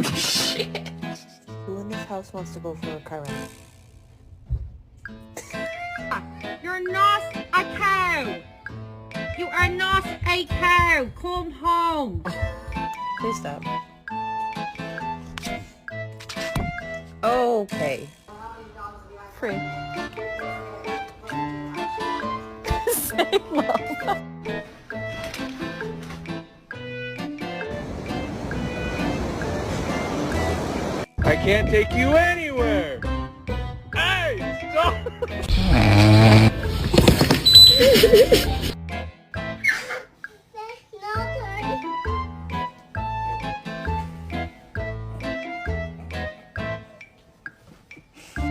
Shit. Who in this house wants to go for a car ride? You're not a cow! You are not a cow! Come home! Please stop. Okay. Free. Same mom. I can't take you anywhere! Hey, stop!